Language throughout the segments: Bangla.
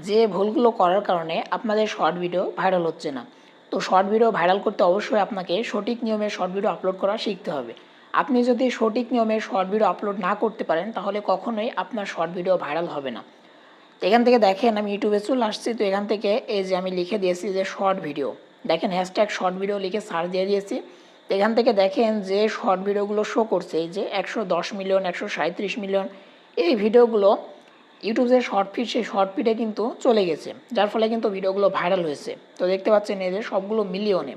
যে ভুলগুলো করার কারণে আপনাদের শর্ট ভিডিও ভাইরাল হচ্ছে না। তো শর্ট ভিডিও ভাইরাল করতে অবশ্যই আপনাকে সঠিক নিয়মে শর্ট ভিডিও আপলোড করা শিখতে হবে। আপনি যদি সঠিক নিয়মে শর্ট ভিডিও আপলোড না করতে পারেন তাহলে কখনোই আপনার শর্ট ভিডিও ভাইরাল হবে না। তো এখান থেকে দেখেন আমি ইউটিউবে চলে আসছি। তো এখান থেকে এই যে আমি লিখে দিয়েছি যে শর্ট ভিডিও, দেখেন হ্যাশট্যাগ শর্ট ভিডিও লিখে সার্চ দিয়ে দিয়েছি। তো এখান থেকে দেখেন যে শর্ট ভিডিওগুলো শো করছে এই যে 110 মিলিয়ন, 137 মিলিয়ন, এই ভিডিওগুলো ইউটিউব যে শর্ট ফিড, সেই শর্ট ফিডে কিন্তু চলে গেছে, যার ফলে কিন্তু ভিডিওগুলো ভাইরাল হয়েছে। তো দেখতে পাচ্ছেন এই যে সবগুলো মিলিয়নে।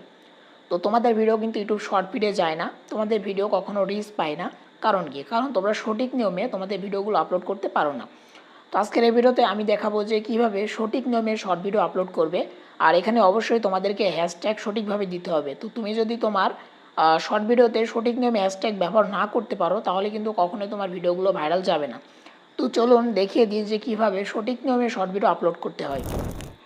তো তোমাদের ভিডিও কিন্তু ইউটিউব শর্ট ফিডে যায় না, তোমাদের ভিডিও কখনো রিচ পায় না। কারণ কি? কারণ তোমরা সঠিক নিয়মে তোমাদের ভিডিওগুলো আপলোড করতে পারো না। তো আজকের এই ভিডিওতে আমি দেখাবো যে কীভাবে সঠিক নিয়মে শর্ট ভিডিও আপলোড করবে। আর এখানে অবশ্যই তোমাদেরকে হ্যাশট্যাগ সঠিকভাবে দিতে হবে। তো তুমি যদি তোমার শর্ট ভিডিওতে সঠিক নিয়মে হ্যাশট্যাগ ব্যবহার না করতে পারো তাহলে কিন্তু কখনোই তোমার ভিডিওগুলো ভাইরাল যাবে না। তো চলুন দেখিয়ে দিই যে কীভাবে সঠিক নিয়মে শর্ট ভিডিও আপলোড করতে হয়।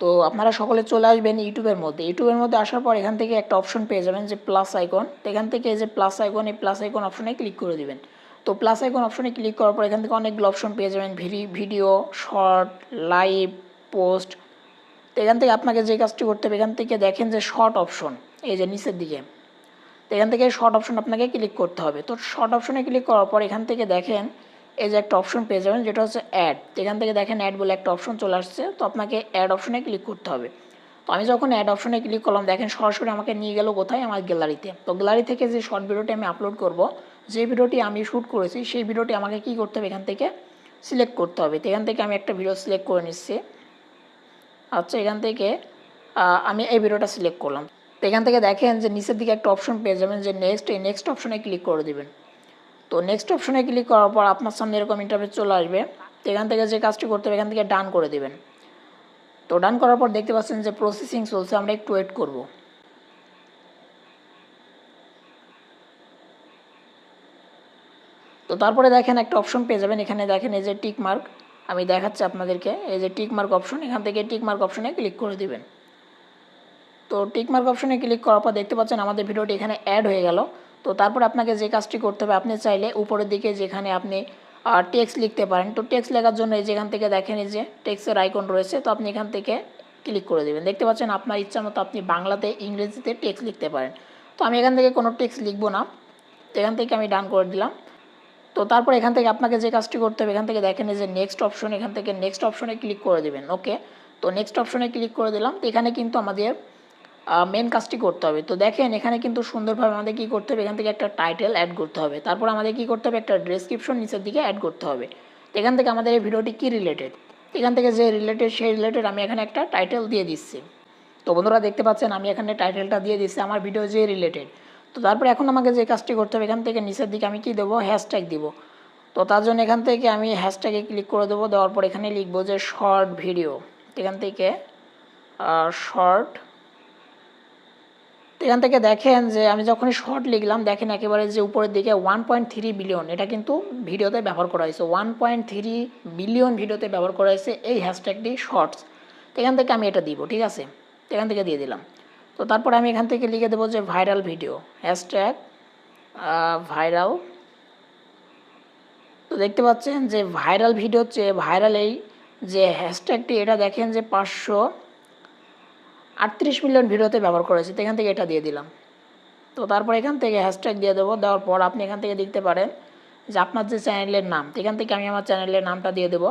তো আপনারা সকলে চলে আসবেন ইউটিউবের মধ্যে। ইউটিউবের মধ্যে আসার পর এখান থেকে একটা অপশন পেয়ে যাবেন যে প্লাস আইকন। তো এখান থেকে এই যে প্লাস আইকন, এই প্লাস আইকন অপশনে ক্লিক করে দিবেন। তো প্লাস আইকন অপশনে ক্লিক করার পর এখান থেকে অনেকগুলো অপশন পেয়ে যাবেন, ভিডিও, শর্ট, লাইভ, পোস্ট। তো এখান থেকে আপনাকে যে কাজটি করতে হবে, এখান থেকে দেখেন যে শর্ট অপশন এই যে নিচের দিকে। তো এখান থেকে শর্ট অপশন আপনাকে ক্লিক করতে হবে। তো শর্ট অপশনে ক্লিক করার পর এখান থেকে দেখেন এই যে একটা অপশন পেয়ে যাবেন যেটা হচ্ছে অ্যাড। তো এখান থেকে দেখেন অ্যাড বলে একটা অপশন চলে আসছে। তো আপনাকে অ্যাড অপশনে ক্লিক করতে হবে। তো আমি যখন অ্যাড অপশনে ক্লিক করলাম দেখেন সরাসরি আমাকে নিয়ে গেল কোথায়? আমার গ্যালারিতে। তো গ্যালারি থেকে যে শর্ট ভিডিওটি আমি আপলোড করব, যে ভিডিওটি আমি শ্যুট করেছি সেই ভিডিওটি আমাকে কী করতে হবে? এখান থেকে সিলেক্ট করতে হবে। তো এখান থেকে আমি একটা ভিডিও সিলেক্ট করে নিচ্ছি। আচ্ছা, এখান থেকে আমি এই ভিডিওটা সিলেক্ট করলাম। তো এখান থেকে দেখেন যে নিচের দিকে একটা অপশন পেয়ে যাবেন যে নেক্সট, এই নেক্সট অপশনে ক্লিক করে দেবেন। তো নেক্সট অপশনে ক্লিক করার পর আপনার সামনে এরকম ইন্টারফেস চলে আসবে। তো এখান থেকে যে কাজটি করতে হবে এখান থেকে ডান করে দেবেন। তো ডান করার পর দেখতে পাচ্ছেন যে প্রসেসিং চলছে, আমরা একটু ওয়েট করব। তো তারপরে দেখেন একটা অপশন পেয়ে যাবেন, এখানে দেখেন এই যে টিক মার্ক, আমি দেখাচ্ছি আপনাদেরকে। এই যে টিক মার্ক অপশন, এখান থেকে টিক মার্ক অপশনে ক্লিক করে দেবেন। তো টিক মার্ক অপশনে ক্লিক করার পর দেখতে পাচ্ছেন আমাদের ভিডিওটি এখানে অ্যাড হয়ে গেল। তো তারপর আপনাকে যে কাজটি করতে হবে, আপনি চাইলে উপরের দিকে যেখানে আপনি টেক্সট লিখতে পারেন, তো টেক্সট লেখার জন্য এই যেখান থেকে দেখেন এই যে টেক্সটের আইকন রয়েছে, তো আপনি এখান থেকে ক্লিক করে দেবেন। দেখতে পাচ্ছেন আপনার ইচ্ছা মতো আপনি বাংলাতে, ইংরেজিতে টেক্সট লিখতে পারেন। তো আমি এখান থেকে কোনো টেক্সট লিখবো না, তো এখান থেকে আমি ডান করে দিলাম। তো তারপর এখান থেকে আপনাকে যে কাজটি করতে হবে, এখান থেকে দেখেন এই যে নেক্সট অপশন, এখান থেকে নেক্সট অপশনে ক্লিক করে দেবেন। ওকে, তো নেক্সট অপশনে ক্লিক করে দিলাম। তো এখানে কিন্তু আমাদের মেন কাজটি করতে হবে। তো দেখেন এখানে কিন্তু সুন্দরভাবে আমাদের কী করতে হবে, এখান থেকে একটা টাইটেল অ্যাড করতে হবে। তারপর আমাদের কী করতে হবে, একটা ডেসক্রিপশন নিচের দিকে অ্যাড করতে হবে। তো এখান থেকে আমাদের এই ভিডিওটি কী রিলেটেড, এখান থেকে যে রিলেটেড সেই রিলেটেড আমি এখানে একটা টাইটেল দিয়ে দিচ্ছি। তো বন্ধুরা দেখতে পাচ্ছেন আমি এখানে টাইটেলটা দিয়ে দিচ্ছি আমার ভিডিও যে রিলেটেড। তো তারপর এখন আমাকে যে কাজটি করতে হবে, এখান থেকে নিচের দিকে আমি কী দেবো, হ্যাশট্যাগ দিব। তো তার জন্য এখান থেকে আমি হ্যাশট্যাগে ক্লিক করে দেবো। দেওয়ার পর এখানে লিখবো যে শর্ট ভিডিও। এখান থেকে শর্ট। তো এখান থেকে দেখেন যে আমি যখনই শর্ট লিখলাম দেখেন একেবারে যে উপরের দিকে 1.3 বিলিয়ন, এটা কিন্তু ভিডিওতে ব্যবহার করা হয়েছে। 1.3 বিলিয়ন ভিডিওতে ব্যবহার করা হয়েছে এই হ্যাশট্যাগটি শর্টস। তো এখান থেকে আমি এটা দিব, ঠিক আছে। তো এখান থেকে দিয়ে দিলাম। তো তারপর আমি এখান থেকে লিখে দেবো যে ভাইরাল ভিডিও, হ্যাশট্যাগ ভাইরাল। তো দেখতে পাচ্ছেন যে ভাইরাল ভিডিও হচ্ছে ভাইরাল, এই যে হ্যাশট্যাগটি এটা দেখেন যে 538 মিলিয়ন ভিডিওতে ব্যবহার করেছে। তো এখান থেকে এটা দিয়ে দিলাম। তো তারপর এখান থেকে হ্যাশট্যাগ দিয়ে দেবো। দেওয়ার পর আপনি এখান থেকে দেখতে পারেন যে আপনার যে চ্যানেলের নাম, তো এখান থেকে আমি আমার চ্যানেলের নামটা দিয়ে দেবো।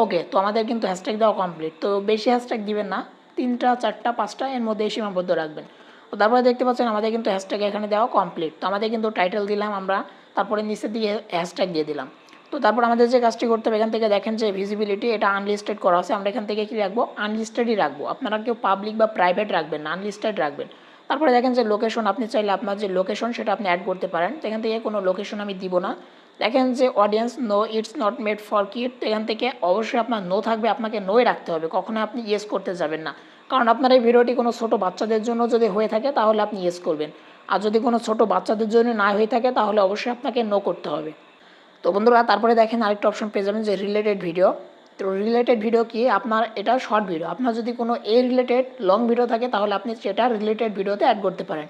ওকে, তো আমাদের কিন্তু হ্যাশট্যাগ দেওয়া কমপ্লিট। তো বেশি হ্যাশট্যাগ দিবেন না, 3টা 4টা 5টা এর মধ্যে সীমাবদ্ধ রাখবেন। তো তারপরে দেখতে পাচ্ছেন আমাদের কিন্তু হ্যাশট্যাগ এখানে দেওয়া কমপ্লিট। তো আমাদের কিন্তু টাইটেল দিলাম আমরা, তারপরে নিচের দিকে হ্যাশট্যাগ দিয়ে দিলাম। তো তারপর আমাদের যে কাজটি করতে হবে, এখান থেকে দেখেন যে ভিজিবিলিটি এটা আনলিস্টেড করা আছে, আমরা এখান থেকে কী রাখবো, আনলিস্টেডই রাখবো। আপনারা কেউ পাবলিক বা প্রাইভেট রাখবেন না, আনলিস্টেড রাখবেন। তারপরে দেখেন যে লোকেশন, আপনি চাইলে আপনার যে লোকেশন সেটা আপনি অ্যাড করতে পারেন। তো এখান থেকে কোনো লোকেশন আমি দিব না। দেখেন যে audience no it's not made for kid, এখান থেকে অবশ্যই আপনার নো থাকবে, আপনাকে নোই রাখতে হবে, কখনো আপনি ইয়েস করতে যাবেন না। কারণ আপনার এই ভিডিওটি কোনো ছোটো বাচ্চাদের জন্য যদি হয়ে থাকে তাহলে আপনি ইয়েস করবেন, আর যদি কোনো ছোটো বাচ্চাদের জন্য না হয়ে থাকে তাহলে অবশ্যই আপনাকে নো করতে হবে। তো বন্ধুরা তারপরে দেখেন আরেকটা অপশন পেয়ে যাবেন যে রিলেটেড ভিডিও। তো রিলেটেড ভিডিও কি, আপনার এটা শর্ট ভিডিও, আপনার যদি কোনো এ রিলেটেড লং ভিডিও থাকে তাহলে আপনি সেটা রিলেটেড ভিডিওতে অ্যাড করতে পারেন।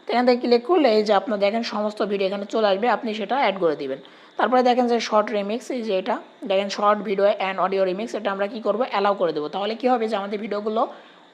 তো এখান থেকে ক্লিক করলে এই যে আপনার দেখেন সমস্ত ভিডিও এখানে চলে আসবে, আপনি সেটা অ্যাড করে দিবেন। তারপরে দেখেন যে শর্ট রিমিক্স, এই যে এটা দেখেন short video and audio remix, এটা আমরা কী করবো অ্যালাউ করে দেবো। তাহলে কী হবে যে আমাদের ভিডিওগুলো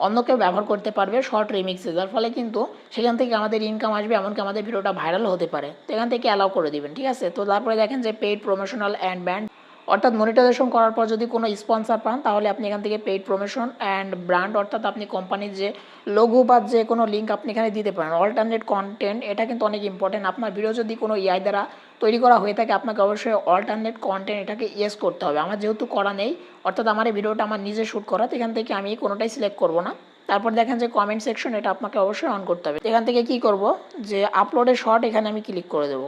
অন্য কেউ ব্যবহার করতে পারবে শর্ট রিমিক্সে, যার ফলে কিন্তু সেখান থেকে আমাদের ইনকাম আসবে, এমনকি আমাদের ভিডিওটা ভাইরাল হতে পারে। তো এখান থেকে অ্যালাউ করে দিবেন, ঠিক আছে। তো তারপরে দেখেন যে পেইড প্রমোশনাল অ্যান্ড ব্র্যান্ড, অর্থাৎ মনিটাইজেশন করার পর যদি কোনো স্পন্সর পান তাহলে আপনি এখান থেকে পেইড প্রমোশন অ্যান্ড ব্র্যান্ড, অর্থাৎ আপনি কোম্পানির যে লোগো বা যে কোনো লিঙ্ক আপনি এখানে দিতে পারেন। অল্টারনেট কন্টেন্ট, এটা কিন্তু অনেক ইম্পর্টেন্ট। আপনার ভিডিও যদি কোনো এআই দ্বারা তৈরি করা হয়ে থাকে আপনাকে অবশ্যই অল্টারনেট কন্টেন্ট এটাকে ইয়েস করতে হবে। আমার যেহেতু করা নেই, অর্থাৎ আমার এই ভিডিওটা আমার নিজে শ্যুট করা, তো এখান থেকে আমি কোনোটাই সিলেক্ট করব না। তারপর দেখেন যে কমেন্ট সেকশন, এটা আপনাকে অবশ্যই অন করতে হবে। এখান থেকে কি করব যে আপলোডে শর্ট, এখানে আমি ক্লিক করে দেবো।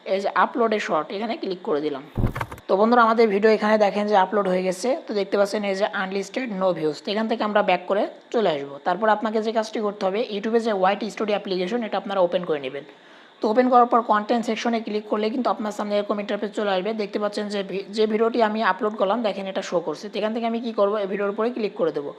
এই যে আপলোডে শর্ট, এখানে ক্লিক করে দিলাম। তো বন্ধুরা আমাদের ভিডিও এখানে দেখেন যে আপলোড হয়ে গেছে। তো দেখতে পাচ্ছেন এই যে আনলিস্টেড নো ভিউজ। তো এখান থেকে আমরা ব্যাক করে চলে আসবো। তারপর আপনাকে যে কাজটি করতে হবে, ইউটিউবে যে ওয়াইটি স্টুডিও অ্যাপ্লিকেশন, এটা আপনারা ওপেন করে নেবেন। তো ওপেন করার পর কন্টেন্ট সেকশনে ক্লিক করলে কিন্তু আপনার সামনে এরকম ইন্টারফেস চলে আসবে। দেখতে পাচ্ছেন যে ভিডিওটি আমি আপলোড করলাম দেখেন এটা শো করছে। তো এখান থেকে আমি কী করবো, এই ভিডিওর উপরে ক্লিক করে দেবো।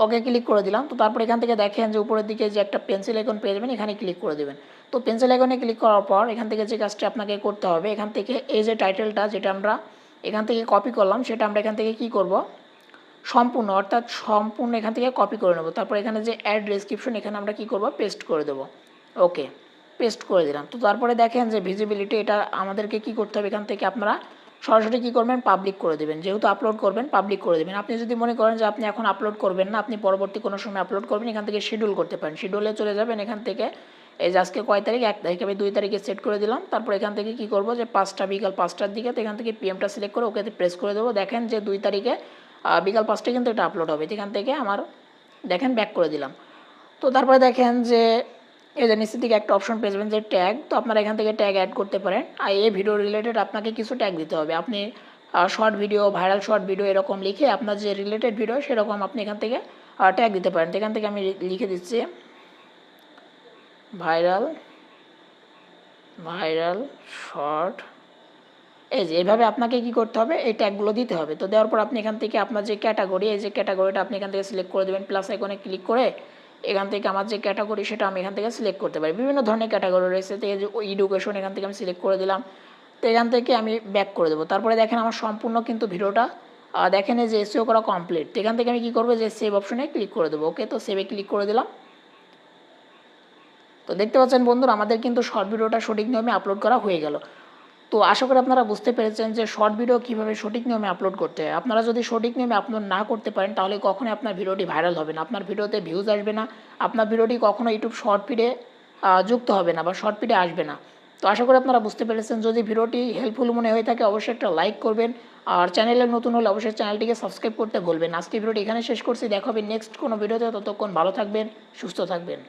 ওকে ক্লিক করে দিলাম। তো তারপর এখান থেকে দেখেন যে উপরের দিকে যে একটা পেন্সিল আইকন পেয়ে যাবেন, এখানে ক্লিক করে দেবেন। তো পেন্সিল আইকনে ক্লিক করার পর এখান থেকে যে কাজটি আপনাকে করতে হবে, এখান থেকে এই যে টাইটেলটা যেটা আমরা এখান থেকে কপি করলাম, সেটা আমরা এখান থেকে কী করব সম্পূর্ণ, অর্থাৎ সম্পূর্ণ এখান থেকে কপি করে নেব। তারপর এখানে যে অ্যাড ডেসক্রিপশন, এখানে আমরা কী করব পেস্ট করে দেবো। ওকে পেস্ট করে দিলাম। তো তারপরে দেখেন যে ভিজিবিলিটি, এটা আমাদেরকে কী করতে হবে, এখান থেকে আপনারা সরাসরি কী করবেন পাবলিক করে দেবেন। যেহেতু আপলোড করবেন পাবলিক করে দেবেন। আপনি যদি মনে করেন যে আপনি এখন আপলোড করবেন না, আপনি পরবর্তী কোনো সময় আপলোড করবেন, এখান থেকে শিডিউল করতে পারেন। শিডিউলে চলে যাবেন, এখান থেকে এই যে আজকে কয় তারিখ, 1 তারিখ, আমি 2 তারিখে সেট করে দিলাম। তারপর এখান থেকে কী করবো যে বিকাল 5টার দিকে, তো এখান থেকে পিএমটা সিলেক্ট করে ওকেতে প্রেস করে দেবো। দেখেন যে 2 তারিখে বিকাল 5টায় কিন্তু এটা আপলোড হবে। এখান থেকে আমার দেখেন ব্যাক করে দিলাম। তো তারপরে দেখেন যে এই যে নিচের দিকে একটা অপশন পেয়ে যাবেন যে ট্যাগ, তো আপনারা এখান থেকে ট্যাগ অ্যাড করতে পারেন। আর এই ভিডিও রিলেটেড আপনাকে কিছু ট্যাগ দিতে হবে। আপনি short video, viral short video এরকম লিখে আপনার যে রিলেটেড ভিডিও সেরকম আপনি এখান থেকে ট্যাগ দিতে পারেন। তো এখান থেকে আমি লিখে দিচ্ছি ভাইরাল শর্ট। এই যে এইভাবে আপনাকে কি করতে হবে, এই ট্যাগগুলো দিতে হবে। তো দেওয়ার পর আপনি এখান থেকে আপনার যে ক্যাটাগরি, এই যে ক্যাটাগরিটা আপনি এখান থেকে সিলেক্ট করে দেবেন। প্লাস আইকনে ক্লিক করে এখান থেকে আমার যে ক্যাটাগরি সেটা আমি এখান থেকে সিলেক্ট করতে পারি। বিভিন্ন ধরনের ক্যাটাগরি রয়েছে। তো এই যে এডুকেশন, এখান থেকে আমি সিলেক্ট করে দিলাম। তো এখান থেকে আমি ব্যাক করে দেবো। তারপরে দেখেন আমার সম্পূর্ণ কিন্তু ভিডিওটা দেখেন এই যে এসইও করা কমপ্লিট। তো এখান থেকে আমি কী করবো যে সেভ অপশনে ক্লিক করে দেবো। ওকে, তো সেভে ক্লিক করে দিলাম। তো দেখতে পাচ্ছেন বন্ধুরা আমাদের কিন্তু শর্ট ভিডিওটা সঠিক নিয়মে আপলোড করা হয়ে গেল। তো আশা করি আপনারা বুঝতে পেরেছেন যে শর্ট ভিডিও কীভাবে সঠিক নিয়মে আপলোড করতে হয়। আপনারা যদি সঠিক নিয়মে আপলোড না করতে পারেন তাহলে কখনোই আপনার ভিডিওটি ভাইরাল হবে না, আপনার ভিডিওতে ভিউজ আসবে না, আপনার ভিডিওটি কখনো ইউটিউব শর্ট ফিডে যুক্ত হবে না বা শর্ট ফিডে আসবে না। তো আশা করি আপনারা বুঝতে পেরেছেন। যদি ভিডিওটি হেল্পফুল মনে হয়ে থাকে অবশ্যই একটা লাইক করবেন, আর চ্যানেলে নতুন হলে অবশ্যই চ্যানেলটিকে সাবস্ক্রাইব করতে ভুলবেন। আজকে ভিডিওটি এখানে শেষ করছি, দেখা হবে নেক্সট কোনো ভিডিওতে। ততক্ষণ ভালো থাকবেন, সুস্থ থাকবেন।